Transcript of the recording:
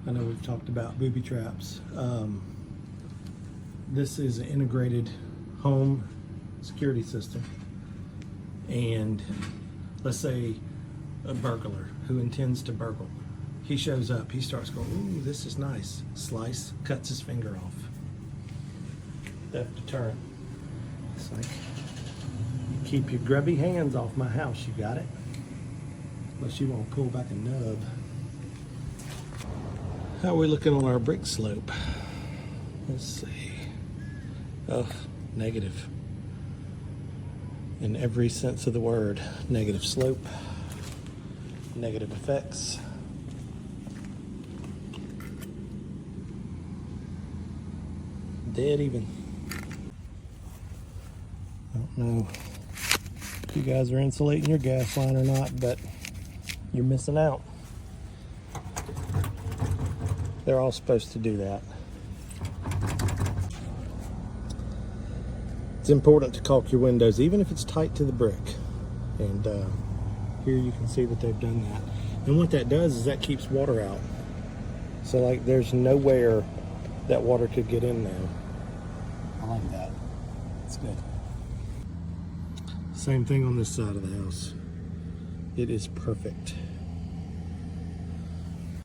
I know we've talked about booby traps. This is an integrated home security system. And let's say a burglar who intends to burgle. He shows up, he starts going, ooh, this is nice. Slice, cuts his finger off. Theft deterrent. It's like, you keep your grubby hands off my house, you got it? Unless you want to pull back a nub. How are we looking on our brick slope? Let's see. Oh, negative. In every sense of the word. Negative slope. Negative effects. Dead even. I don't know if you guys are insulating your gas line or not, but you're missing out. They're all supposed to do that. It's important to caulk your windows, even if it's tight to the brick. And here you can see that they've done that. And what that does is that keeps water out. So like there's nowhere that water could get in there. I like that. It's good. Same thing on this side of the house. It is perfect.